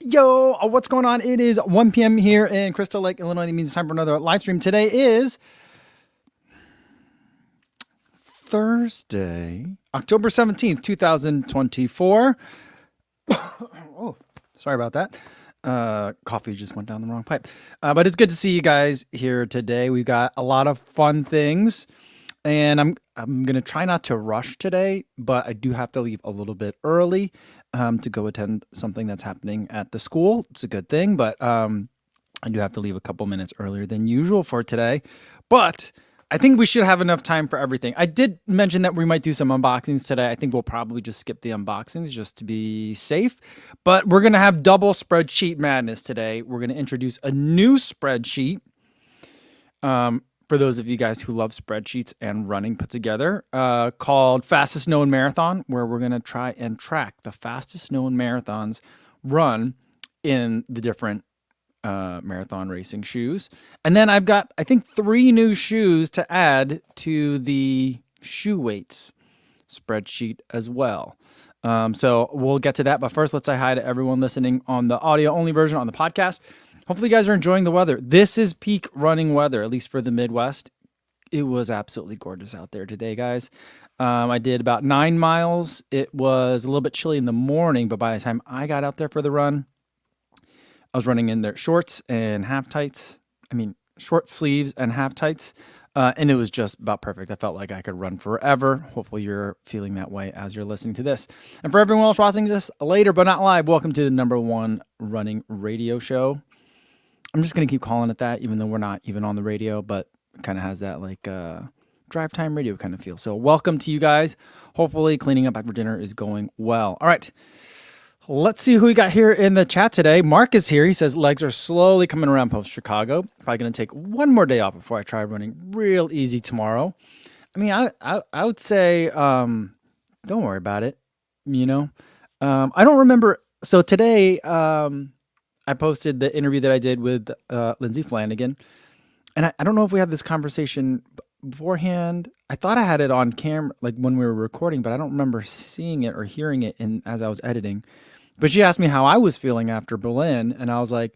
Yo, what's going on? It is 1 p.m. here in Crystal Lake, Illinois. That means it's time for another live stream. Today is Thursday, October 17th, 2024. Oh, sorry about that. Coffee just went down the wrong pipe. But it's good to see you guys here today. We've got a lot of fun things. And I'm going to try not to rush today, but I do have to leave a little bit early to go attend something that's happening at the school. It's a good thing, but I do have to leave a couple minutes earlier than usual for today. But I think we should have enough time for everything. I did mention that we might do some unboxings today. I think we'll probably just skip the unboxings just to be safe. But we're going to have double spreadsheet madness today. We're going to introduce a new spreadsheet. For those of you guys who love spreadsheets and running put together, called Fastest Known Marathon, where we're going to try and track the fastest known marathons run in the different marathon racing shoes. And then I've got, I think, 3 new shoes to add to the shoe weights spreadsheet as well. So we'll get to that. But first, let's say hi to everyone listening on the audio only version on the podcast. Hopefully you guys are enjoying the weather. This is peak running weather, at least for the Midwest. It was absolutely gorgeous out there today, guys. I did about 9 miles. It was a little bit chilly in the morning, but by the time I got out there for the run, I was running in their shorts and half tights. I mean, short sleeves and half tights. And it was just about perfect. I felt like I could run forever. Hopefully you're feeling that way as you're listening to this. And for everyone else watching this later but not live, welcome to the #1 running radio show. I'm just going to keep calling it that, even though we're not even on the radio, but it kind of has that like drive time radio kind of feel. So welcome to you guys. Hopefully cleaning up after dinner is going well. All right. Let's see who we got here in the chat today. Mark is here. He says legs are slowly coming around post-Chicago. Probably going to take one more day off before I try running real easy tomorrow. I mean, I would say don't worry about it, you know. I don't remember. So today I posted the interview that I did with Lindsay Flanagan. And I don't know if we had this conversation beforehand. I thought I had it on camera, like when we were recording, but I don't remember seeing it or hearing it as I was editing. But she asked me how I was feeling after Berlin. And I was like,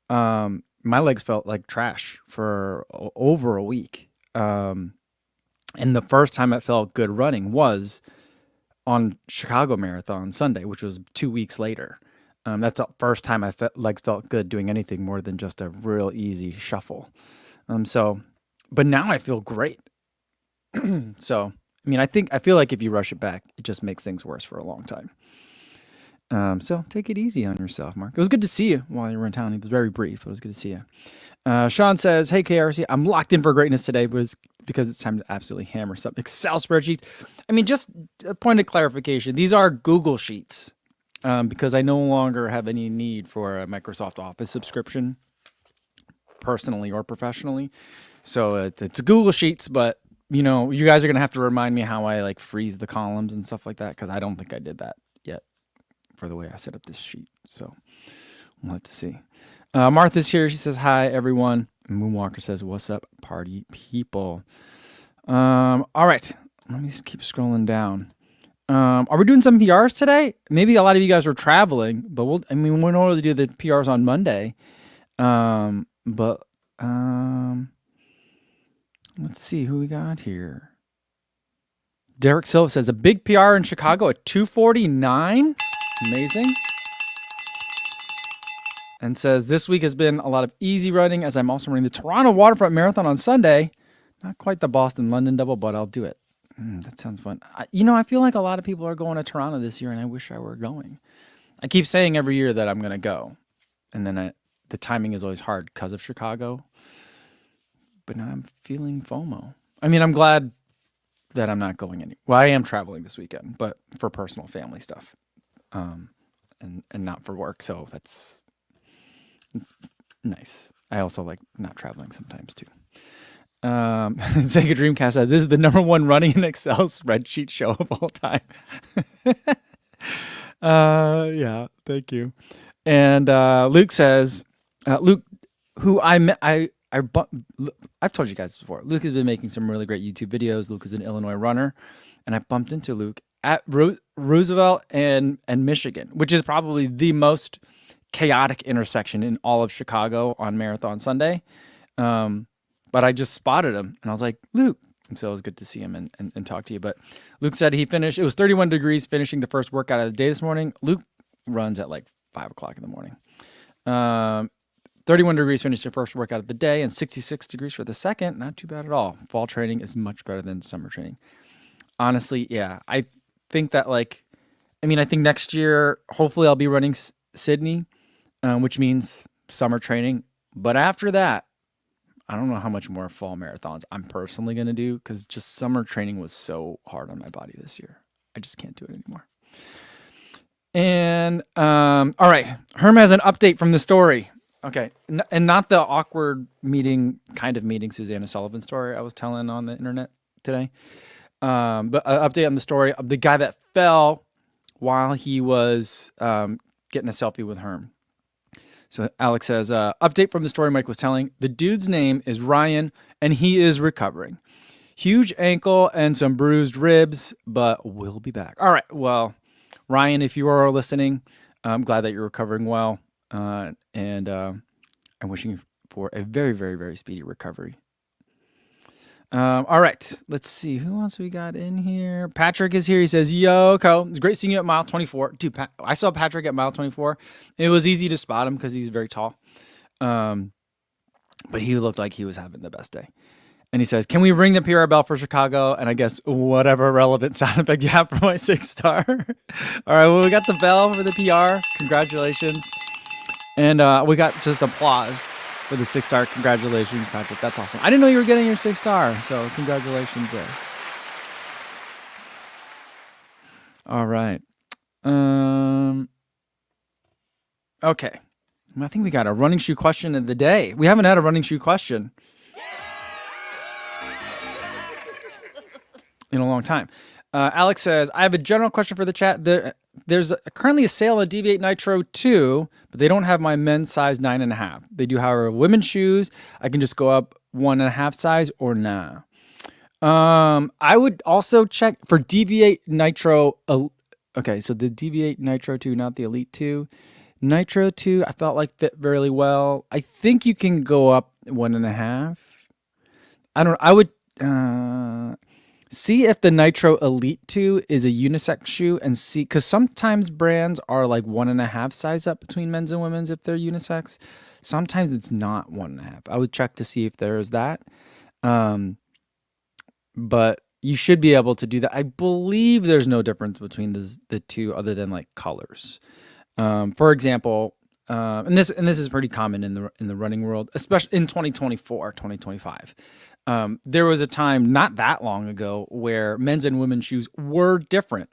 my legs felt like trash for over a week. And the first time it felt good running was on Chicago Marathon Sunday, which was 2 weeks later. That's the first time legs felt good doing anything more than just a real easy shuffle. But now I feel great. So, I mean, I feel like if you rush it back, it just makes things worse for a long time. So take it easy on yourself, Mark. It was good to see you while you were in town. It was very brief. It was good to see you. Sean says, hey, KRC, I'm locked in for greatness today because it's time to absolutely hammer some Excel spreadsheets. I mean, just a point of clarification. These are Google Sheets. Because I no longer have any need for a Microsoft Office subscription, personally or professionally. So it's Google Sheets, but you know, you guys are gonna have to remind me how I like freeze the columns and stuff like that, because I don't think I did that yet for the way I set up this sheet. So we'll have to see. Martha's here. She says hi, everyone. Moonwalker says, "What's up, party people?" All right, let me just keep scrolling down. Are we doing some PRs today? Maybe a lot of you guys are traveling, but we normally do the PRs on Monday. Let's see who we got here. Derek Silva says a big PR in Chicago at 2:49. Amazing. And says this week has been a lot of easy running as I'm also running the Toronto Waterfront Marathon on Sunday. Not quite the Boston-London double, but I'll do it. That sounds fun. I feel like a lot of people are going to Toronto this year, and I wish I were going. I keep saying every year that I'm going to go, and then the timing is always hard because of Chicago. But now I'm feeling FOMO. I mean, I'm glad that I'm not going anywhere. Well, I am traveling this weekend, but for personal family stuff, and not for work. So it's nice. I also like not traveling sometimes too. Sega Dreamcast said, this is the #1 running in Excel spreadsheet show of all time. Yeah, thank you. And Luke says, Luke, who I've told you guys before. Luke has been making some really great YouTube videos. Luke is an Illinois runner, and I bumped into Luke at Roosevelt and Michigan, which is probably the most chaotic intersection in all of Chicago on Marathon Sunday. But I just spotted him, and I was like, Luke. And so it was good to see him and talk to you. But Luke said he finished. It was 31 degrees finishing the first workout of the day this morning. Luke runs at like 5 o'clock in the morning. 31 degrees finished the first workout of the day, and 66 degrees for the second. Not too bad at all. Fall training is much better than summer training. Honestly, yeah. I think that I think next year, hopefully I'll be running Sydney, which means summer training. But after that, I don't know how much more fall marathons I'm personally going to do, because just summer training was so hard on my body this year. I just can't do it anymore. And all right, Herm has an update from the story. Okay, and not the awkward kind of meeting Susanna Sullivan story I was telling on the internet today, but an update on the story of the guy that fell while he was getting a selfie with Herm. So Alex says, update from the story Mike was telling. The dude's name is Ryan, and he is recovering. Huge ankle and some bruised ribs, but will be back. All right, well, Ryan, if you are listening, I'm glad that you're recovering well, and I'm wishing you for a very, very, very speedy recovery. All right, let's see. Who else we got in here? Patrick is here. He says, yo, Co. It's great seeing you at mile 24. Dude, I saw Patrick at mile 24. It was easy to spot him because he's very tall. But he looked like he was having the best day. And he says, can we ring the PR bell for Chicago? And I guess whatever relevant sound effect you have for my 6-star. All right, well, we got the bell for the PR. Congratulations. And we got just applause for the 6-star. Congratulations, Patrick. That's awesome. I didn't know you were getting your 6-star, so congratulations there. All right. Okay. I think we got a running shoe question of the day. We haven't had a running shoe question in a long time. Alex says, I have a general question for the chat. There's currently a sale on Deviate Nitro 2, but they don't have my men's size 9.5. They do, however, women's shoes. I can just go up 1.5 size or nah. I would also check for Deviate Nitro. Okay, so the Deviate Nitro 2, not the Elite 2. Nitro 2, I felt like fit very well. I think you can go up 1.5. I would see if the Nitro Elite 2 is a unisex shoe, and see, because sometimes brands are like 1.5 size up between men's and women's if they're unisex. Sometimes it's not 1.5. I would check to see if there is that. But you should be able to do that. I believe there's no difference between the two other than like colors. For example, and this is pretty common in the running world, especially in 2024, 2025. There was a time not that long ago where men's and women's shoes were different.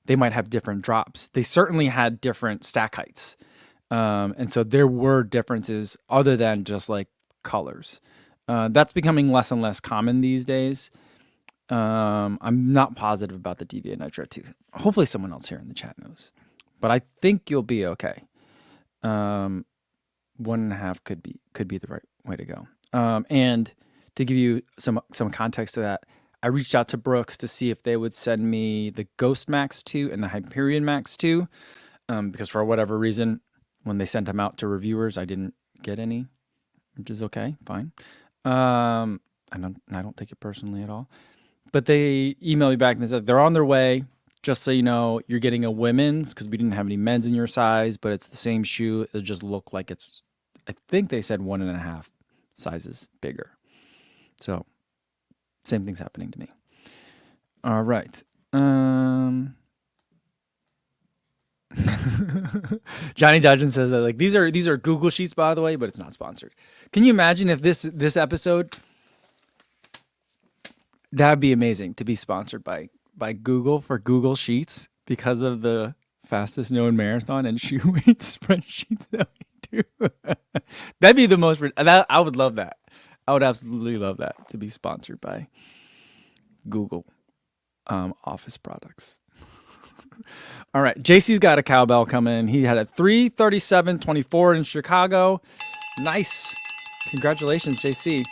They might have different drops. They certainly had different stack heights. And so there were differences other than just like colors. That's becoming less and less common these days. I'm not positive about the Deviate Nitro 2. Hopefully someone else here in the chat knows. But I think you'll be okay. 1.5 could be the right way to go. And to give you some context to that, I reached out to Brooks to see if they would send me the Ghost Max 2 and the Hyperion Max 2, because for whatever reason, when they sent them out to reviewers, I didn't get any, which is okay, fine. I don't take it personally at all. But they emailed me back and they said they're on their way. Just so you know, you're getting a women's because we didn't have any men's in your size, but it's the same shoe. It'll just look like it's, I think they said 1.5 sizes bigger. So same thing's happening to me. All right. Johnny Dodgen says that, like, these are Google Sheets, by the way, but it's not sponsored. Can you imagine if this episode, that'd be amazing to be sponsored by Google for Google Sheets because of the fastest known marathon and shoe weight spreadsheets that we do. That'd be the most, I would love that. I would absolutely love that, to be sponsored by Google Office products. All right, JC's got a cowbell coming. He had a 3:37.24 in Chicago. Nice. Congratulations, JC.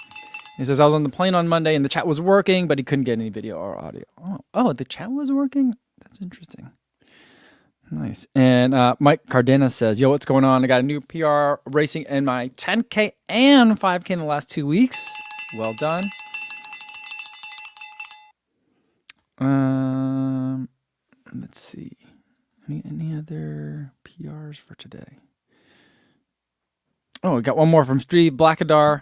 He says, I was on the plane on Monday and the chat was working, but he couldn't get any video or audio. Oh, the chat was working? That's interesting. Nice. And Mike Cardenas says, yo, what's going on? I got a new PR racing in my 10K and 5K in the last 2 weeks. Well done. Let's see. Any other PRs for today? Oh, we got one more from Steve Blackadar.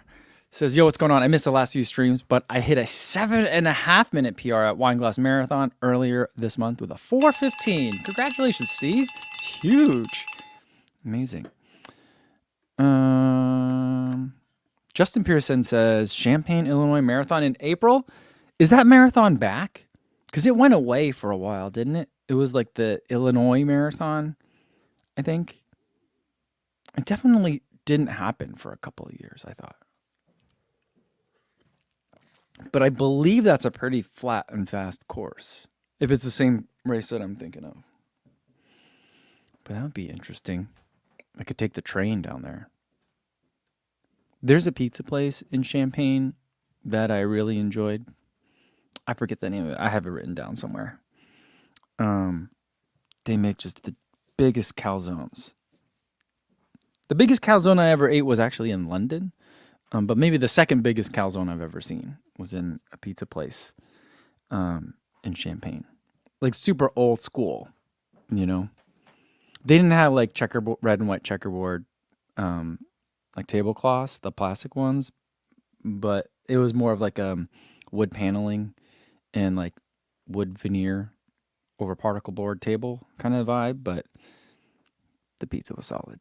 Says, yo, what's going on? I missed the last few streams, but I hit a 7.5 minute PR at Wineglass Marathon earlier this month with a 4:15. Congratulations, Steve. It's huge. Amazing. Justin Pearson says, Champaign, Illinois Marathon in April. Is that marathon back? Because it went away for a while, didn't it? It was like the Illinois Marathon, I think. It definitely didn't happen for a couple of years, I thought. But I believe that's a pretty flat and fast course, if it's the same race that I'm thinking of. But that would be interesting. I could take the train down there. There's a pizza place in Champaign that I really enjoyed. I forget the name of it. I have it written down somewhere. They make just the biggest calzones. The biggest calzone I ever ate was actually in London. But maybe the second biggest calzone I've ever seen was in a pizza place in Champaign. Like super old school, you know? They didn't have like checkerboard, red and white checkerboard, like tablecloths, the plastic ones. But it was more of like wood paneling and like wood veneer over particle board table kind of vibe. But the pizza was solid.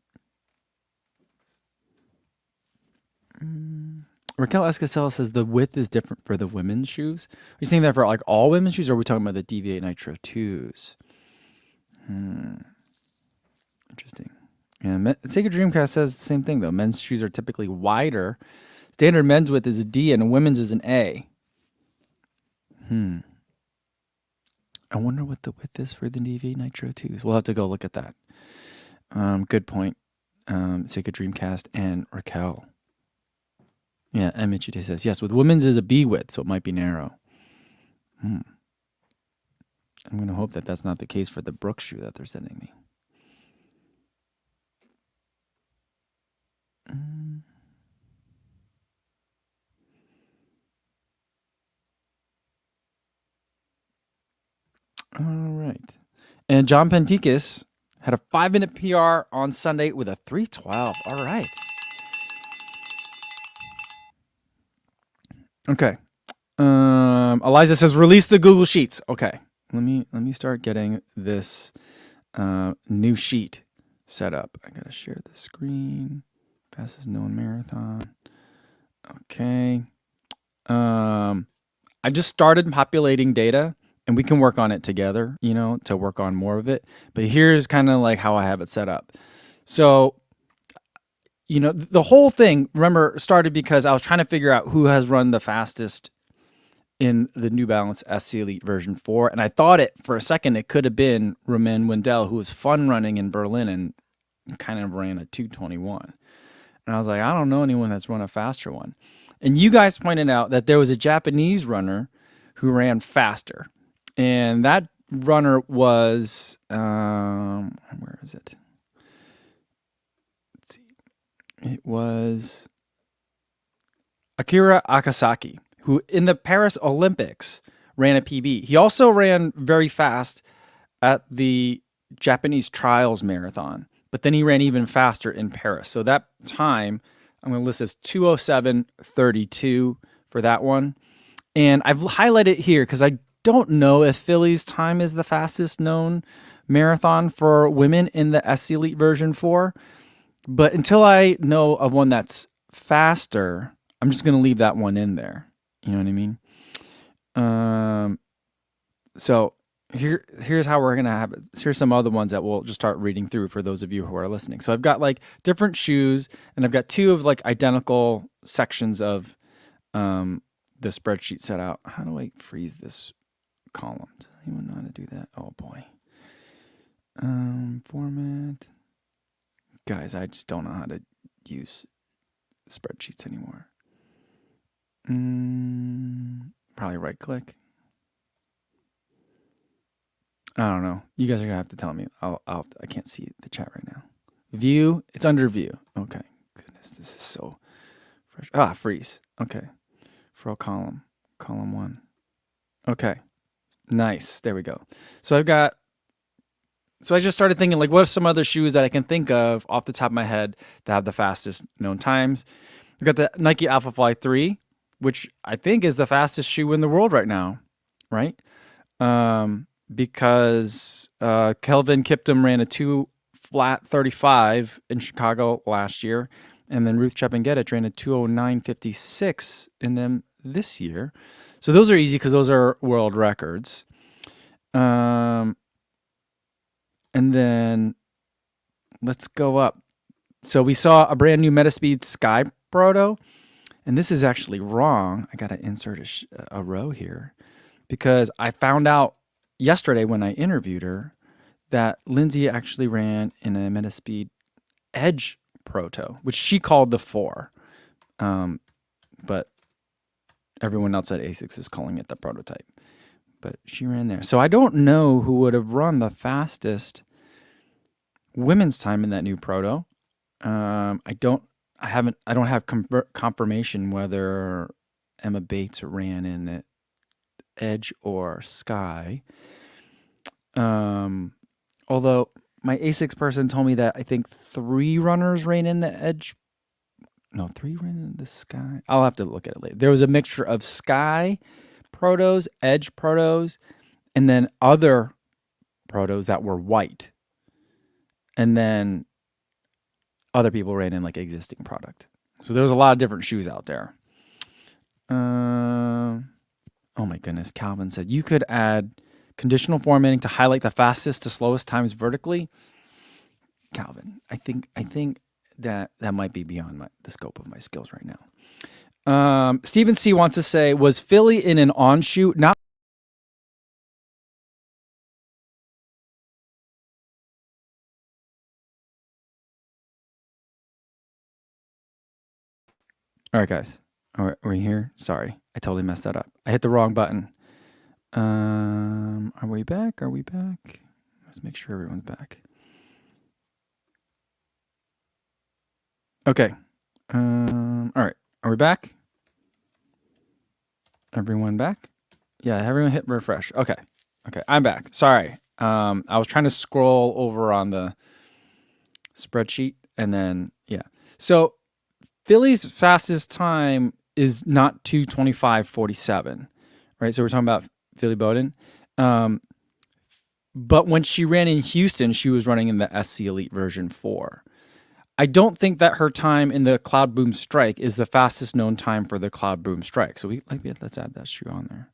Raquel Escasella says the width is different for the women's shoes. Are you saying that for like all women's shoes, or are we talking about the DV8 Nitro 2s? Interesting. And Sega Dreamcast says the same thing, though. Men's shoes are typically wider. Standard men's width is a D and women's is an A. I wonder what the width is for the DV8 Nitro 2s. We'll have to go look at that. Good point. Sega Dreamcast and Raquel. Yeah, Michite says, yes, with women's is a B width, so it might be narrow. I'm going to hope that that's not the case for the Brooks shoe that they're sending me. All right. And John Pentikis had a 5-minute PR on Sunday with a 3:12. All right. Okay. Eliza says, release the Google Sheets. Okay. Let me start getting this new sheet set up. I gotta share the screen. Fastest known marathon. Okay. I just started populating data, and we can work on it together, you know, to work on more of it. But here's kind of like how I have it set up. So, you know, the whole thing, remember, started because I was trying to figure out who has run the fastest in the New Balance SC Elite version 4. And I thought it, for a second, it could have been Romain Wendell, who was fun running in Berlin and kind of ran a 2:21. And I was like, I don't know anyone that's run a faster one. And you guys pointed out that there was a Japanese runner who ran faster. And that runner was, where is it? Let's see. It was Akira Akasaki, who in the Paris Olympics ran a PB. He also ran very fast at the Japanese Trials Marathon, but then he ran even faster in Paris. So that time, I'm going to list as 2:07:32 for that one. And I've highlighted here because I don't know if Philly's time is the fastest known marathon for women in the SC Elite version 4. But until I know of one that's faster, I'm just going to leave that one in there. You know what I mean? So here's how we're going to have it. Here's some other ones that we'll just start reading through for those of you who are listening. So I've got like different shoes, and I've got 2 of like identical sections of the spreadsheet set out. How do I freeze this column? Does anyone know how to do that? Oh boy. Format. Guys, I just don't know how to use spreadsheets anymore. Probably right click. I don't know. You guys are gonna have to tell me. I can't see the chat right now. View. It's under view. Okay. Goodness, this is so fresh. Ah, freeze. Okay. For column. Column 1. Okay. Nice. There we go. So I just started thinking, like, what are some other shoes that I can think of off the top of my head that have the fastest known times? We got the Nike Alphafly 3, which I think is the fastest shoe in the world right now, right? Because Kelvin Kiptum ran a 2:35 in Chicago last year, and then Ruth Chepengedich ran a 2:09.56 in them this year. So those are easy because those are world records. And then let's go up. So we saw a brand new Metaspeed Sky Proto, and this is actually wrong. I got to insert a row here because I found out yesterday when I interviewed her that Lindsay actually ran in a Metaspeed Edge Proto, which she called the 4. But everyone else at ASICS is calling it the prototype. But she ran there. So I don't know who would have run the fastest women's time in that new proto. I don't have confirmation whether Emma Bates ran in it Edge or Sky. Although my ASICS person told me that I think 3 runners ran in the Edge. No, 3 ran in the Sky. I'll have to look at it later. There was a mixture of Sky protos, Edge protos, and then other protos that were white. And then other people ran in like existing product. So there was a lot of different shoes out there. Oh my goodness. Calvin said you could add conditional formatting to highlight the fastest to slowest times vertically. Calvin, I think that might be beyond the scope of my skills right now. Stephen C wants to say, was Philly in an on shoot? Not. All right, guys. Are we here? Sorry, I totally messed that up. I hit the wrong button. Are we back? Are we back? Let's make sure everyone's back. Okay. All right. Are we back? Everyone back? Yeah, everyone hit refresh. Okay. Okay, I'm back. Sorry. I was trying to scroll over on the spreadsheet and then, yeah. So Philly's fastest time is not 2:25.47, right? So we're talking about Philly Bowden. But when she ran in Houston, she was running in the SC Elite version 4. I don't think that her time in the Cloud Boom Strike is the fastest known time for the Cloud Boom Strike. So let's add that shoe on there.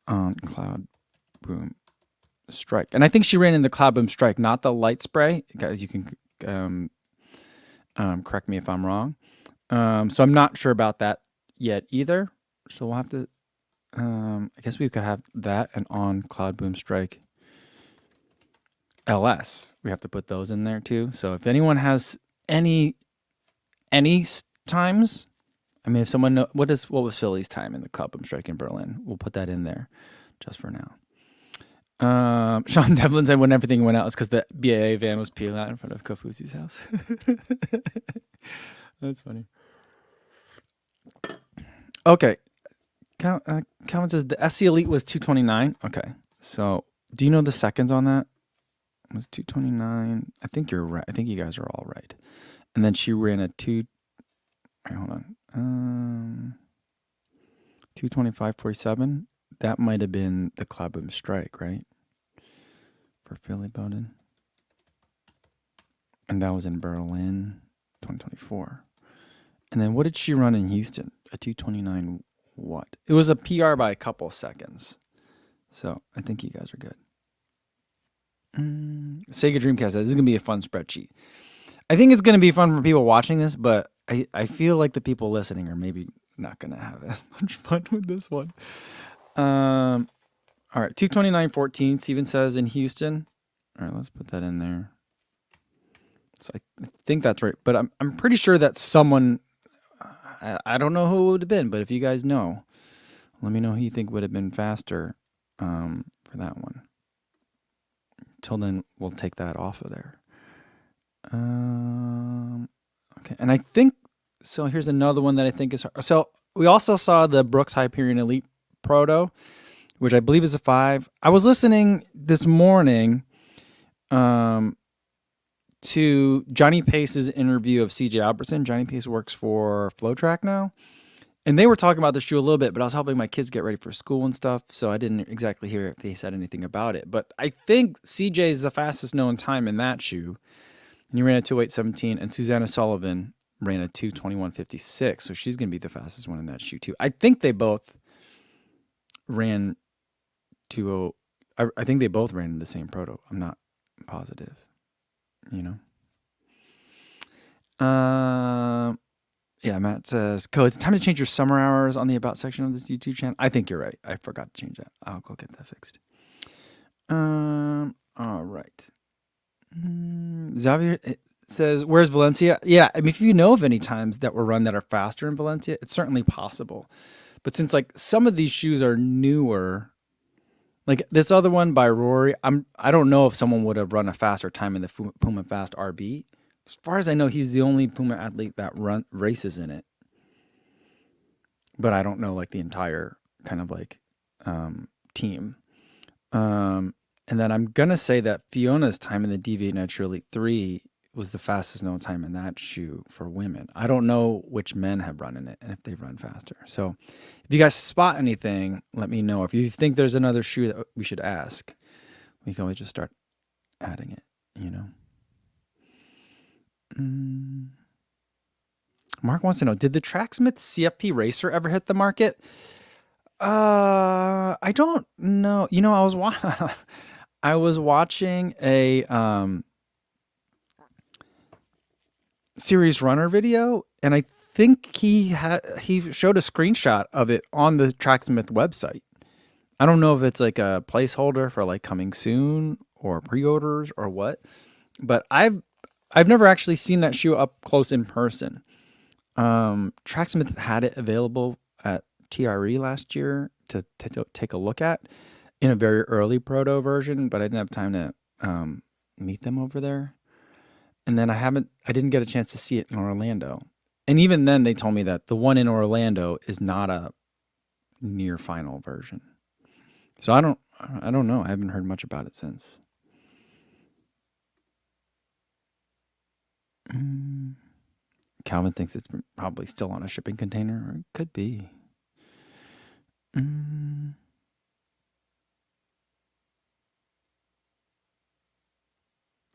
On Cloud Boom Strike. And I think she ran in the Cloud Boom Strike, not the Light Spray. Guys, you can correct me if I'm wrong. So I'm not sure about that yet either. So we'll have to, I guess we could have that and on Cloud Boom Strike LS. We have to put those in there too. So if anyone has any times, I mean, if someone knows, what was Philly's time in the Cloud Boom Strike in Berlin? We'll put that in there just for now. Sean Devlin said when everything went out, it's because the BAA van was peeling out in front of Kofuzi's house. That's funny. Okay. Calvin says the SC Elite was 2:29. Okay. So do you know the seconds on that? It was 2:29. I think you're right. I think you guys are all right. And then she ran a 2:25.47. That might have been the Cloud Boom Strike, right? For Philly Bowden. And that was in Berlin, 2024. And then what did she run in Houston? A 2:29 what? It was a PR by a couple seconds. So I think you guys are good. Sega Dreamcast says this is going to be a fun spreadsheet. I think it's going to be fun for people watching this, but I feel like the people listening are maybe not going to have as much fun with this one. All right, 2:29.14, Steven says in Houston. All right, let's put that in there. So I think that's right, but I'm pretty sure that someone, I don't know who it would have been, but if you guys know, let me know who you think would have been faster for that one. till then, we'll take that off of there. Okay, and I think so. Here's another one that I think is hard. So we also saw the Brooks Hyperion Elite Proto, which I believe is a 5. I was listening this morning to Johnny Pace's interview of CJ Albertson. Johnny Pace works for FlowTrack now. And they were talking about the shoe a little bit, but I was helping my kids get ready for school and stuff, so I didn't exactly hear if they said anything about it. But I think CJ is the fastest known time in that shoe. And he ran a 2:08:17, and Susanna Sullivan ran a 2:21:56, so she's going to be the fastest one in that shoe too. I think they both ran 2:0. I think they both ran in the same proto. I'm not positive, Yeah, Matt says, "Co, it's time to change your summer hours on the About section of this YouTube channel." I think you're right. I forgot to change that. I'll go get that fixed. All right. Xavier says, "Where's Valencia?" Yeah, I mean, if you know of any times that were run that are faster in Valencia, it's certainly possible. But since like some of these shoes are newer, like this other one by Rory, I don't know if someone would have run a faster time in the Puma Fast RB. As far as I know, he's the only Puma athlete that races in it. But I don't know like the entire kind of like team. And then I'm gonna say that Fiona's time in the Deviate Nitro Elite 3 was the fastest known time in that shoe for women. I don't know which men have run in it and if they run faster. So if you guys spot anything, let me know. If you think there's another shoe that we should ask, we can always just start adding it, Mark wants to know, did the Tracksmith CFP Racer ever hit the market? I don't know. I was watching a Series Runner video, and I think he showed a screenshot of it on the Tracksmith website. I don't know if it's like a placeholder for like coming soon or pre-orders or what, but I've never actually seen that shoe up close in person. Tracksmith had it available at TRE last year to take a look at in a very early proto version, but I didn't have time to meet them over there. And then I didn't get a chance to see it in Orlando. And even then they told me that the one in Orlando is not a near final version. So I don't know. I haven't heard much about it since. Calvin thinks it's probably still on a shipping container, or it could be.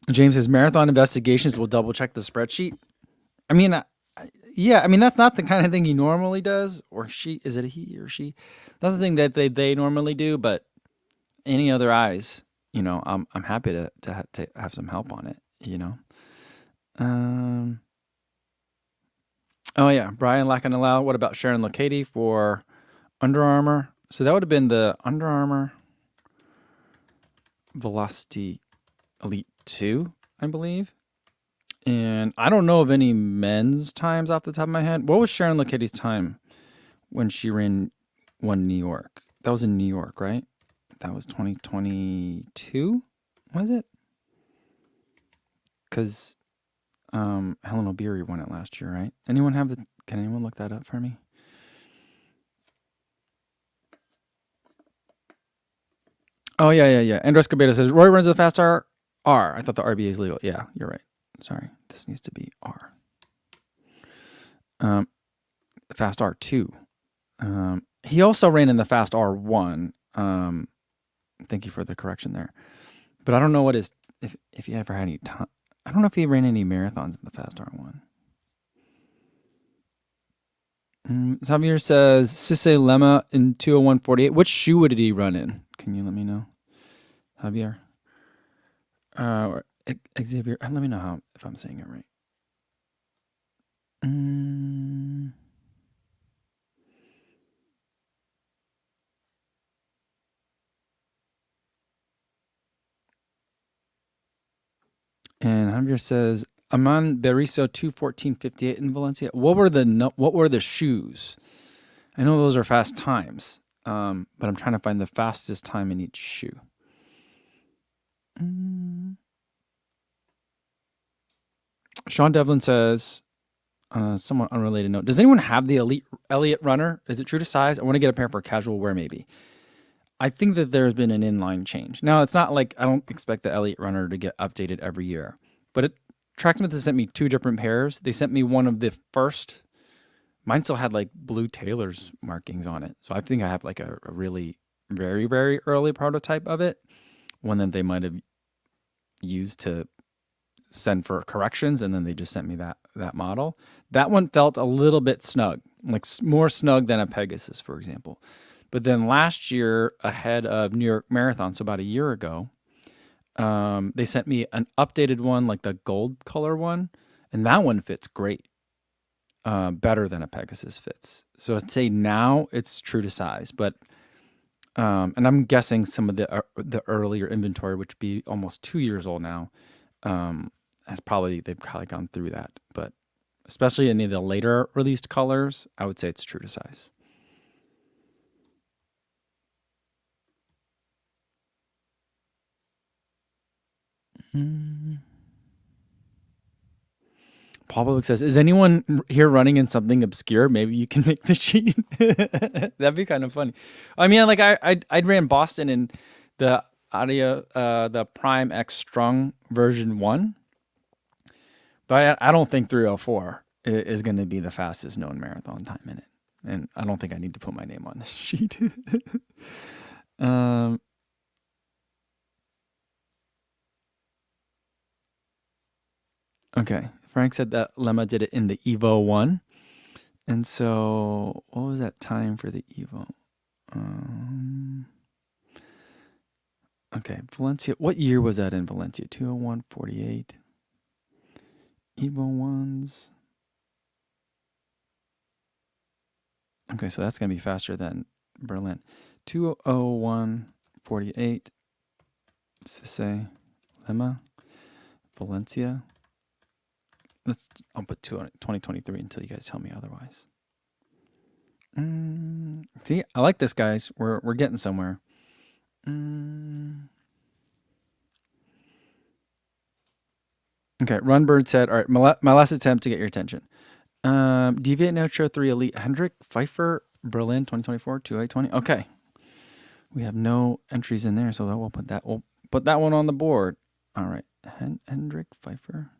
James says, Marathon Investigations will double check the spreadsheet. I mean, yeah, I mean, that's not the kind of thing he normally does, or she. Is it a he or she? That's the thing that they normally do, but any other eyes, I'm happy to have some help on it, Oh yeah, Brian Lackanalao. What about Sharon Locati for Under Armour? So that would have been the Under Armour Velocity Elite 2, I believe. And I don't know of any men's times off the top of my head. What was Sharon Locati's time when she won New York? That was in New York, right? That was 2022, was it? Because Helen O'Beary won it last year, right? Can anyone look that up for me? Oh, yeah. Andres Cabeda says, Roy runs the Fast R. I thought the RBA is legal. Yeah, you're right. Sorry. This needs to be R. Fast R2. He also ran in the Fast R1. Thank you for the correction there. But I don't know if he ever had any time. I don't know if he ran any marathons in the Fast R1. Xavier says, Cisse Lemma in 2:01:48. Which shoe would he run in? Can you let me know, Javier? Or Xavier, let me know if I'm saying it right. And Javier says, Aman Berizzo 2:14:58 in Valencia. What were the shoes? I know those are fast times, but I'm trying to find the fastest time in each shoe. Sean Devlin says, somewhat unrelated note. Does anyone have the Elliott runner? Is it true to size? I want to get a pair for casual wear, maybe. I think that there's been an inline change. Now, it's not like I don't expect the Elliott runner to get updated every year, but Tracksmith has sent me 2 different pairs. They sent me one of the first. Mine still had like blue Taylor's markings on it. So I think I have like a really very, very early prototype of it. One that they might have used to send for corrections, and then they just sent me that model. That one felt a little bit snug, like more snug than a Pegasus, for example. But then last year, ahead of New York Marathon, so about a year ago, they sent me an updated one, like the gold color one, and that one fits great, better than a Pegasus fits. So I'd say now it's true to size, but and I'm guessing some of the earlier inventory, which would be almost 2 years old now, they've probably gone through that. But especially any of the later released colors, I would say it's true to size. Paul Public says, is anyone here running in something obscure? Maybe you can make the sheet. That'd be kind of funny. I mean, like I ran Boston in the audio, the Prime X Strung version 1. But I don't think 304 is going to be the fastest known marathon time in it. And I don't think I need to put my name on this sheet. Okay. Frank said that Lemma did it in the Evo 1. And so what was that time for the Evo? Okay. Valencia. What year was that in Valencia? 201.48. Evo 1s. Okay, so that's going to be faster than Berlin. 201.48. Sisse, Lemma, Valencia. I'll put 2023 until you guys tell me otherwise. See, I like this, guys. We're getting somewhere. Okay, Runbird said, all right, my last attempt to get your attention. Deviate Nitro 3 Elite Hendrik Pfeiffer Berlin 2024 2820. Okay. We have no entries in there, so we'll put that one on the board. All right. Hendrik Pfeiffer.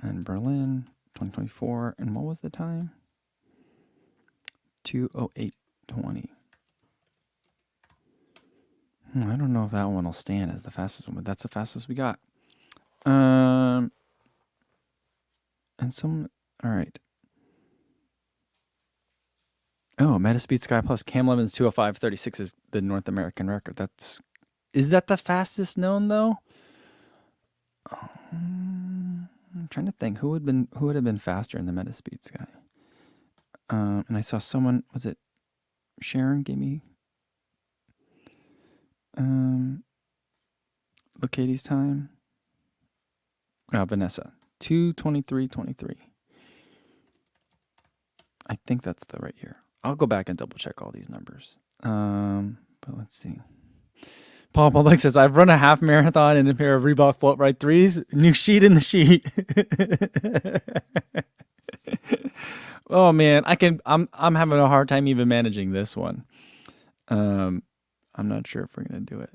And Berlin 2024. And what was the time? 2:08:20. I don't know if that one will stand as the fastest one, but that's the fastest we got. And all right. Oh, Metaspeed Sky Plus Cam Levin's 2:05:36 is the North American record. Is that the fastest known though? I'm trying to think who would have been faster in the Metaspeed Sky. And I saw someone, was it Sharon gave me look Katie's time. Vanessa 2:23:23. I think that's the right year. I'll go back and double check all these numbers. But let's see. Paul Public says, I've run a half marathon in a pair of Reebok Float Right 3s. New sheet in the sheet. Oh man, I'm having a hard time even managing this one. I'm not sure if we're gonna do it.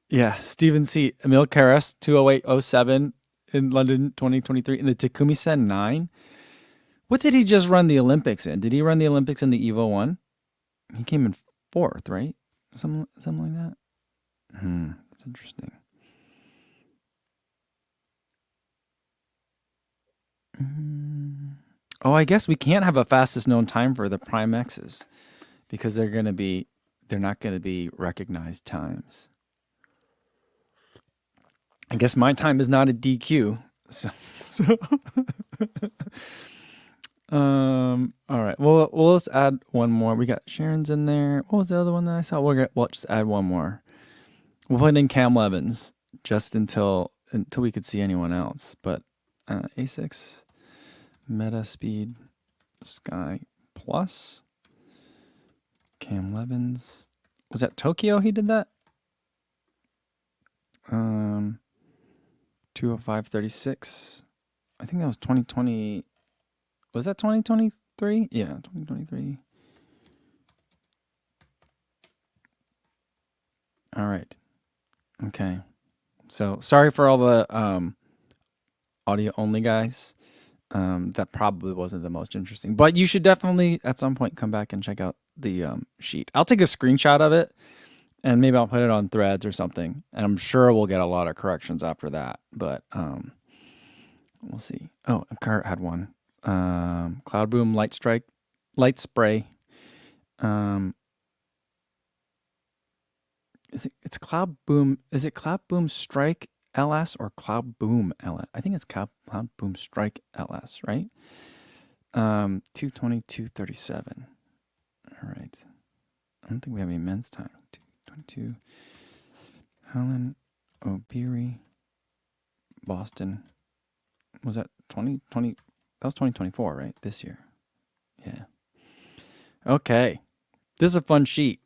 Yeah, Stephen C. Emil Karras, 2:08:07 in London 2023 in the Takumi Sen 9. What did he just run the Olympics in? Did he run the Olympics in the Evo 1? He came in 4th, right? Something like that. That's interesting. Oh, I guess we can't have a fastest known time for the Prime X's because they're not going to be recognized times. I guess my time is not a DQ. So all right. Well, let's add one more. We got Sharon's in there. What was the other one that I saw? We'll just add one more. We'll put in Cam Levins just until we could see anyone else. But A6 Metaspeed Sky Plus Cam Levins. Was that Tokyo he did that? 205.36. I think that was 2020. Was that 2023? Yeah, 2023. All right. Okay. So sorry for all the audio only guys. That probably wasn't the most interesting, but you should definitely at some point come back and check out the sheet. I'll take a screenshot of it and maybe I'll put it on Threads or something. And I'm sure we'll get a lot of corrections after that, but we'll see. Oh, Kurt had one. Cloud Boom Light Spray. It's Cloud Boom. Is it Cloud Boom Strike LS or Cloud Boom LS? I think it's Cloud Boom Strike LS, right? 222.37. All right. I don't think we have any men's time. 222. Helen O'Beary, Boston. Was that 2020? That was 2024, right? This year. Yeah. Okay. This is a fun sheet.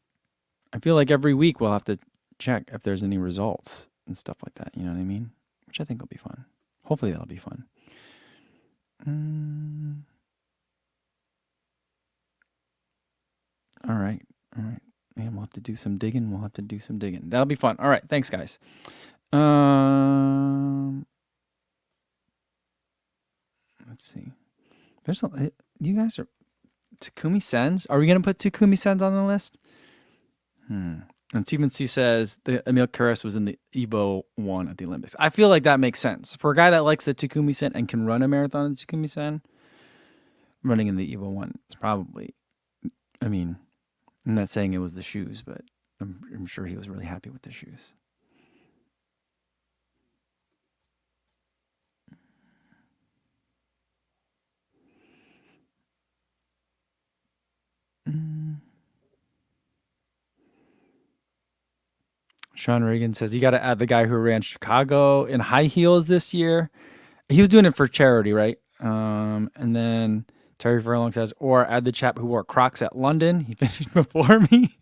I feel like every week we'll have to check if there's any results and stuff like that. You know what I mean? Which I think will be fun. Hopefully that'll be fun. All right. All right. Man, we'll have to do some digging. That'll be fun. All right. Thanks, guys. Let's see. There's you guys are Takumi Sens. Are we gonna put Takumi Sens on the list? And Stephen C says the Emil Karras was in the Evo 1 at the Olympics. I feel like that makes sense for a guy that likes the Takumi Sen and can run a marathon in Takumi Sen. Running in the Evo 1 is probably. I mean, I'm not saying it was the shoes, but I'm sure he was really happy with the shoes. Sean Reagan says you got to add the guy who ran Chicago in high heels this year. He was doing it for charity, right? And then Terry Furlong says, or add the chap who wore Crocs at London. He finished before me.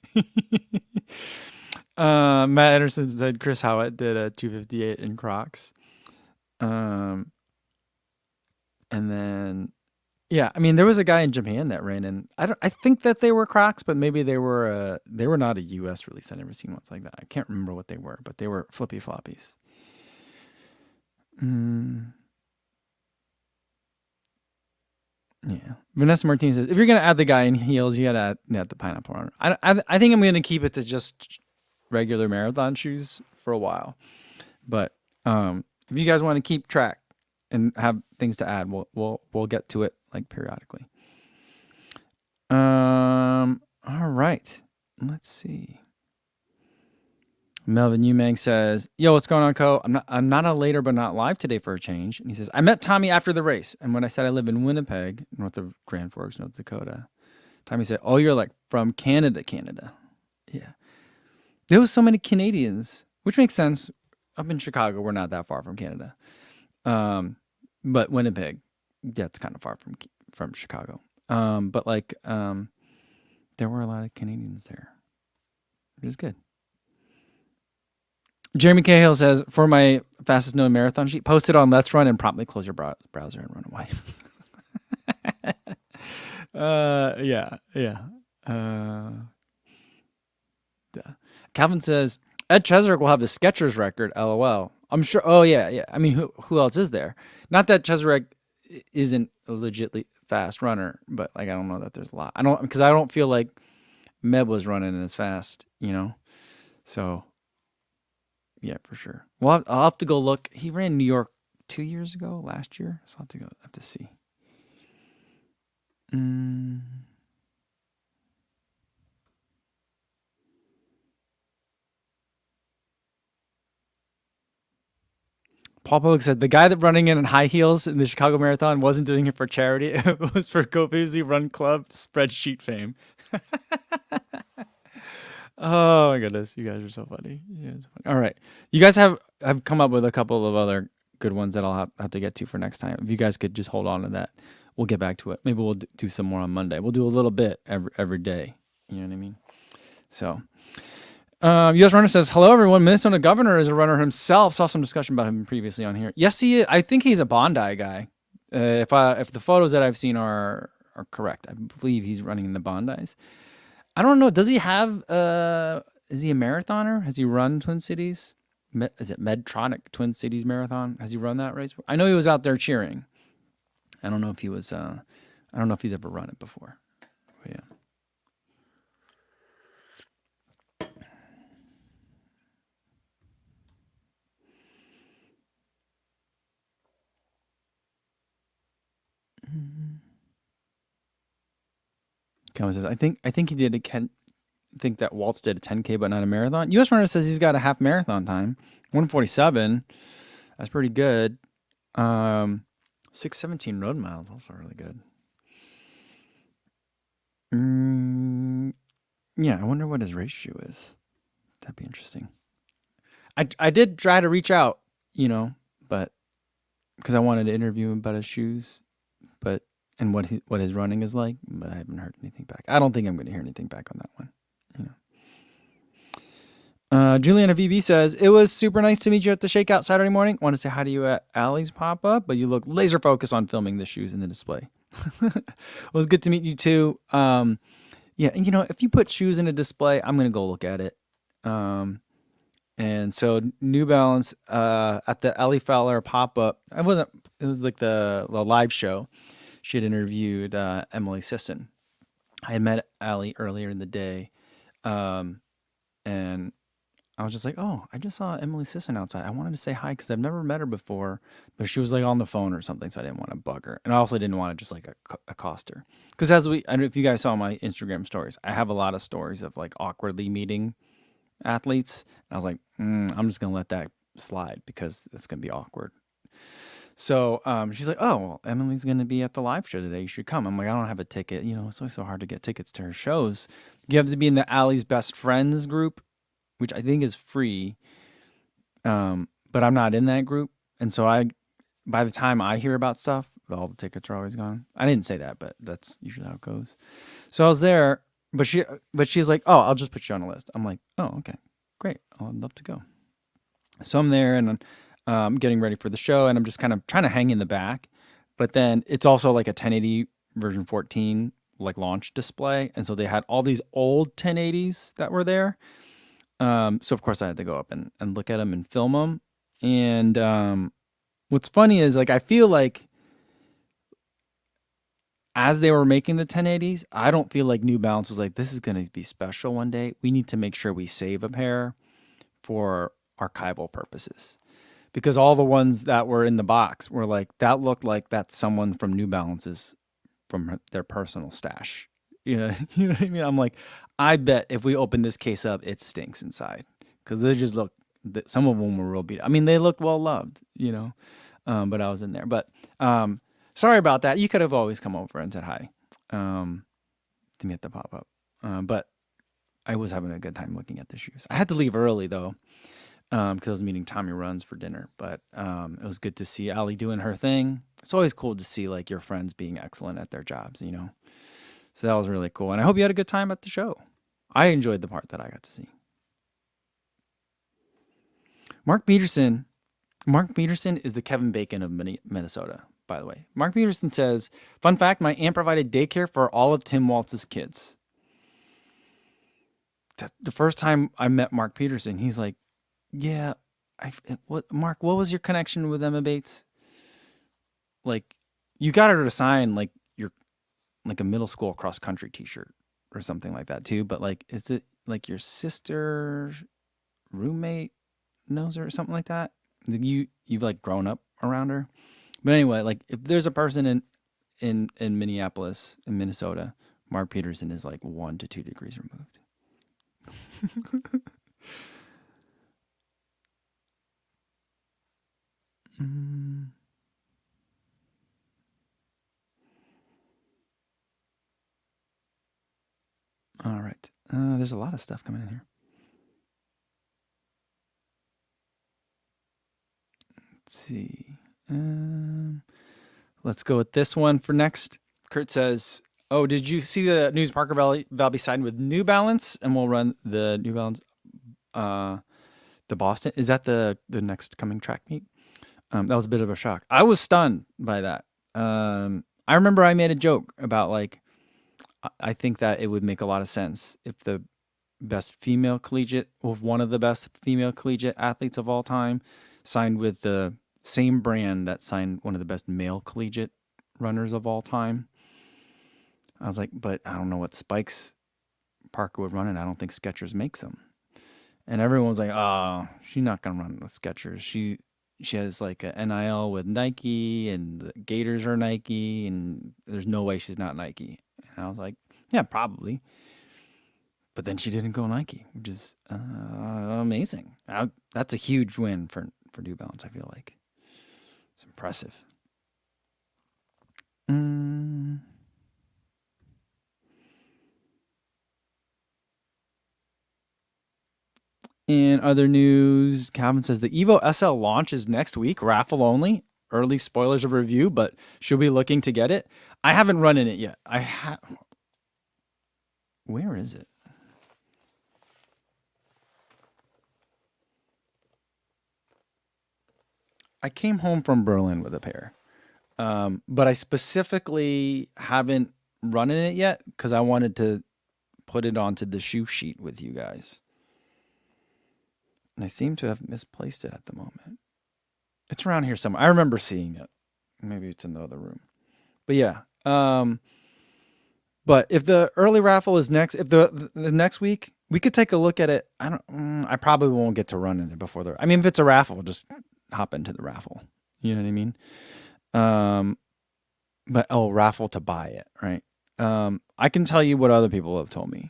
Matt Anderson said Chris Howitt did a 258 in Crocs. And then, yeah, I mean, there was a guy in Japan that ran in. I think that they were Crocs, but maybe they were not a U.S. release. I've never seen ones like that. I can't remember what they were, but they were flippy floppies. Yeah. Vanessa Martinez says, if you're going to add the guy in heels, you got to add the pineapple runner. I think I'm going to keep it to just regular marathon shoes for a while. But if you guys want to keep track and have things to add, we'll get to it like periodically. All right. Let's see. Melvin Umang says, yo, what's going on, Co? I'm not a later but not live today for a change. And he says, I met Tommy after the race. And when I said I live in Winnipeg, north of Grand Forks, North Dakota, Tommy said, oh, you're like from Canada. Yeah. There was so many Canadians, which makes sense. Up in Chicago, we're not that far from Canada. But Winnipeg, yeah, it's kind of far from Chicago. But like, there were a lot of Canadians there. It was good. Jeremy Cahill says, for my fastest known marathon sheet, post it on Let's Run and promptly close your browser and run away. Yeah. Calvin says, Ed Cheswick will have the Skechers record, LOL. I'm sure. Oh, yeah. I mean, who else is there? Not that Cheswick isn't a legitly fast runner, but like I don't know that there's a lot. I don't feel like Meb was running as fast, you know? So... yeah, for sure. Well, I'll have to go look. He ran New York last year. So I'll have to see. Paul Pollock said, the guy that running in high heels in the Chicago Marathon wasn't doing it for charity. It was for Go Busy Run Club spreadsheet fame. Oh my goodness, you guys are so funny. All right, you guys have come up with a couple of other good ones that I'll have to get to for next time. If you guys could just hold on to that, we'll get back to it. Maybe we'll do some more on Monday. We'll do a little bit every day. You know what I mean? So, U.S. runner says, "Hello, everyone. Minnesota governor is a runner himself. Saw some discussion about him previously on here. Yes, he is. I think he's a Bondi guy. If the photos that I've seen are correct, I believe he's running in the Bondis. I don't know. Does he have? Is he a marathoner? Has he run Twin Cities? Is it Medtronic Twin Cities Marathon? Has he run that race? I know he was out there cheering. I don't know if he was. I don't know if he's ever run it before. But yeah. Kevin says, I think he did a think that Waltz did a 10K but not a marathon. US runner says he's got a half marathon time. 147. That's pretty good. 617 road miles, also really good. Yeah, I wonder what his race shoe is. That'd be interesting. I did try to reach out, but because I wanted to interview him about his shoes, but and what his running is like, but I haven't heard anything back. I don't think I'm going to hear anything back on that one. Juliana VB says, it was super nice to meet you at the Shakeout Saturday morning. Want to say hi to you at Allie's pop-up, but you look laser focused on filming the shoes in the display. It was good to meet you too. Yeah, and if you put shoes in a display, I'm going to go look at it. And so New Balance at the Ellie Fowler pop-up, it was like the live show. She had interviewed Emily Sisson. I had met Allie earlier in the day, and I was just like, oh, I just saw Emily Sisson outside. I wanted to say hi because I've never met her before, but she was like on the phone or something, so I didn't want to bug her. And I also didn't want to just like accost her. Because I don't know if you guys saw my Instagram stories, I have a lot of stories of like awkwardly meeting athletes. And I was like, I'm just going to let that slide because it's going to be awkward. So she's like, oh, well, Emily's going to be at the live show today. You should come. I'm like, I don't have a ticket. It's always so hard to get tickets to her shows. You have to be in the Allie's Best Friends group, which I think is free, but I'm not in that group. And so by the time I hear about stuff, all the tickets are always gone. I didn't say that, but that's usually how it goes. So I was there, but she's like, oh, I'll just put you on a list. I'm like, oh, okay, great. I'd love to go. So I'm there and I'm getting ready for the show, and I'm just kind of trying to hang in the back. But then it's also like a 1080 version 14 like launch display, and so they had all these old 1080s that were there. So of course I had to go up and look at them and film them. And what's funny is like I feel like as they were making the 1080s, I don't feel like New Balance was like, this is going to be special one day. We need to make sure we save a pair for archival purposes. Because all the ones that were in the box were like, that looked like that's someone from New Balance's, from their personal stash. You know what I mean? I'm like, I bet if we open this case up, it stinks inside. Because they just look, some of them were real beat. I mean, they looked well loved, but I was in there. But sorry about that. You could have always come over and said hi to me at the pop-up. But I was having a good time looking at the shoes. I had to leave early, though, because I was meeting Tommy Runs for dinner. But it was good to see Allie doing her thing. It's always cool to see like your friends being excellent at their jobs, So that was really cool. And I hope you had a good time at the show. I enjoyed the part that I got to see. Mark Peterson is the Kevin Bacon of Minnesota, by the way. Mark Peterson says, fun fact, my aunt provided daycare for all of Tim Waltz's kids. The first time I met Mark Peterson, he's like, yeah, Mark, what was your connection with Emma Bates? Like, you got her to sign like a middle school cross country t-shirt or something like that too. But like, is it like your sister roommate knows her or something like that? You've like grown up around her. But anyway, like if there's a person in Minneapolis, in Minnesota, Mark Peterson is like 1 to 2 degrees removed. All right. There's a lot of stuff coming in here. Let's see. Let's go with this one for next. Kurt says, oh, did you see the news Parker Valby signed with New Balance? And we'll run the New Balance the Boston. Is that the next coming track meet? That was a bit of a shock. I was stunned by that. I remember I made a joke about like I think that it would make a lot of sense if the best female collegiate, or one of the best female collegiate athletes of all time, signed with the same brand that signed one of the best male collegiate runners of all time. I was like, but I don't know what spikes Parker would run, and I don't think Skechers makes them. And everyone was like, "Oh, she's not gonna run with Skechers. She has like a NIL with Nike, and the Gators are Nike, and there's no way she's not Nike." And I was like, "Yeah, probably." But then she didn't go Nike, which is amazing. That's a huge win for New Balance. I feel like it's impressive. In other news, Calvin says the Evo SL launch is next week, raffle only. Early spoilers of review, but should be looking to get it. I haven't run in it yet. Where is it? I came home from Berlin with a pair, but I specifically haven't run in it yet because I wanted to put it onto the shoe sheet with you guys. And I seem to have misplaced it at the moment. It's around here somewhere. I remember seeing it. Maybe it's in the other room. But yeah. But if the early raffle is next, if the next week, we could take a look at it. I probably won't get to run in it before I mean, if it's a raffle, just hop into the raffle. You know what I mean? But raffle to buy it, right? I can tell you what other people have told me.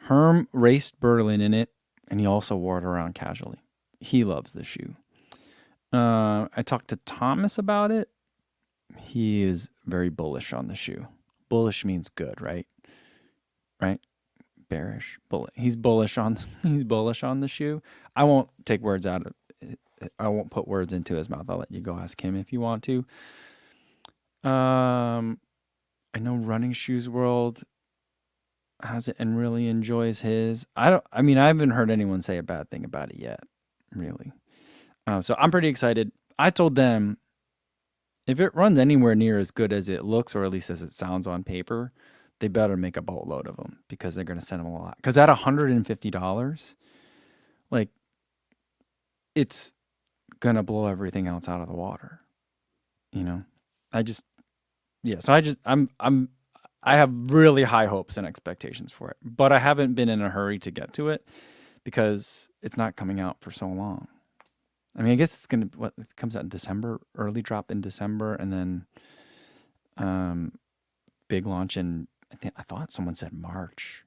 Herm raced Berlin in it, and he also wore it around casually. He loves the shoe. I talked to Thomas about it. He is very bullish on the shoe. Bullish means good, right? Right? Bearish. He's bullish on the shoe. I won't take words out of it. I won't put words into his mouth. I'll let you go ask him if you want to. I know Running Shoes World has it and really enjoys his. I haven't heard anyone say a bad thing about it yet, really. So I'm pretty excited. I told them if it runs anywhere near as good as it looks, or at least as it sounds on paper, they better make a boatload of them because they're going to send them a lot. Because at $150, like, it's going to blow everything else out of the water. You know, I have really high hopes and expectations for it, but I haven't been in a hurry to get to it because it's not coming out for so long. I mean, I guess it comes out in December, early drop in December, and then big launch in, I thought someone said March.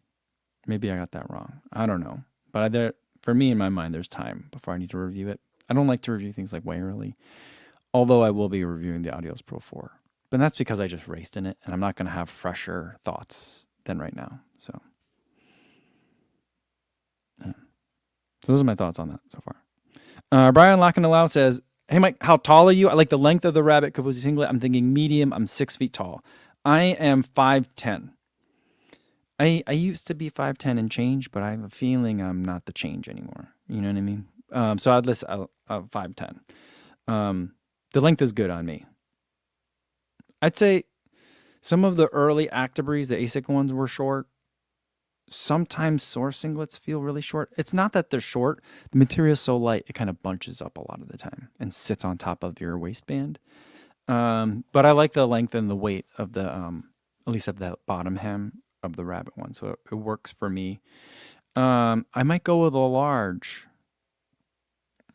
Maybe I got that wrong. I don't know. But for me, in my mind, there's time before I need to review it. I don't like to review things like way early, although I will be reviewing the Audios Pro 4. But that's because I just raced in it, and I'm not going to have fresher thoughts than right now. So those are my thoughts on that so far. Brian Lackenallow says, "Hey Mike, how tall are you? I like the length of the rabbit Cavusi singlet. I'm thinking medium. I'm 6 feet tall. I am 5'10". I used to be 5'10" and change, but I have a feeling I'm not the change anymore. You know what I mean? So I'd list 5'10". The length is good on me. I'd say some of the early Actibrees, the ASIC ones, were short. Sometimes Source singlets feel really short. It's not that they're short. The material is so light, it kind of bunches up a lot of the time and sits on top of your waistband. But I like the length and the weight of the, at least of the bottom hem of the rabbit one. So it works for me. I might go with a large.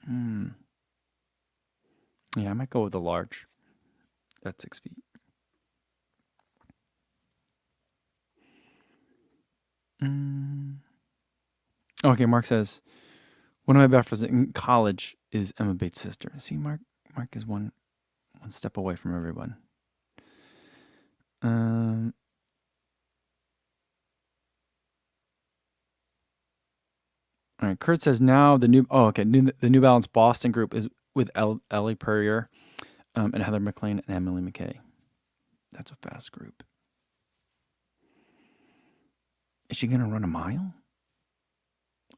Yeah, I might go with a large at 6 feet. Okay, Mark says, one of my best friends in college is Emma Bates' sister. See, Mark is one step away from everyone. All right, Kurt says now the New Balance Boston group is with Ellie Purrier, and Heather McLean and Emily McKay. That's a fast group. Is she gonna run a mile?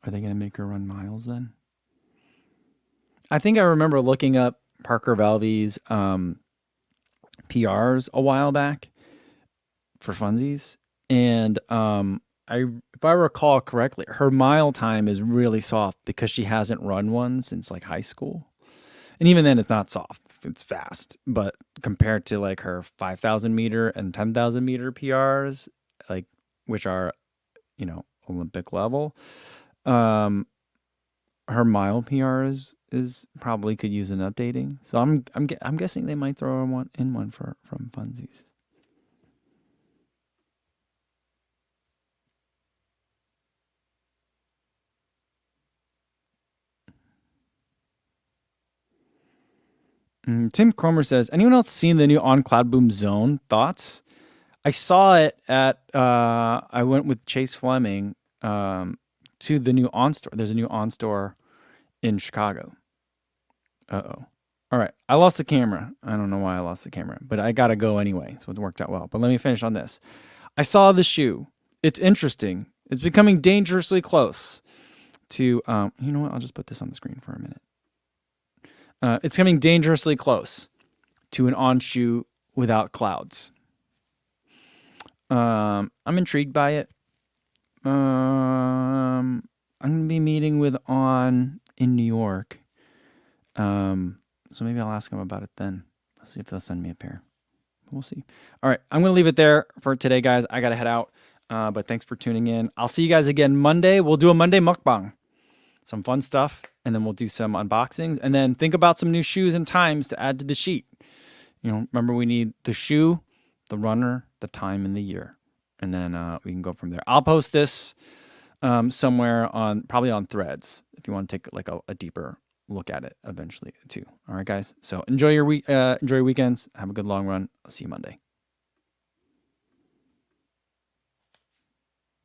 Are they going to make her run miles then? I think I remember looking up Parker Valvey's PRs a while back for funsies, and if I recall correctly, her mile time is really soft because she hasn't run one since like high school. And even then, it's not soft; it's fast. But compared to like her 5,000 meter and 10,000 meter PRs, like which are, Olympic level, um, her mile PR is probably could use an updating. So I'm guessing they might throw one from funsies. Tim Cromer says, anyone else seen the new On Cloud Boom Zone? Thoughts? I saw it at, I went with Chase Fleming to the new On store. There's a new On store in Chicago. Uh-oh. All right. I lost the camera. I don't know why I lost the camera, but I got to go anyway. So it worked out well. But let me finish on this. I saw the shoe. It's interesting. It's becoming dangerously close to, you know what? I'll just put this on the screen for a minute. It's coming dangerously close to an On shoe without clouds. I'm intrigued by it. I'm going to be meeting with On in New York. So maybe I'll ask them about it then. I'll see if they'll send me a pair. We'll see. All right. I'm going to leave it there for today, guys. I got to head out. But thanks for tuning in. I'll see you guys again Monday. We'll do a Monday mukbang. Some fun stuff. And then we'll do some unboxings. And then think about some new shoes and times to add to the sheet. Remember we need the shoe, the runner, the time, and the year. And then we can go from there. I'll post this somewhere probably on Threads if you want to take like a deeper look at it eventually too. All right, guys. So enjoy your weekends. Have a good long run. I'll see you Monday.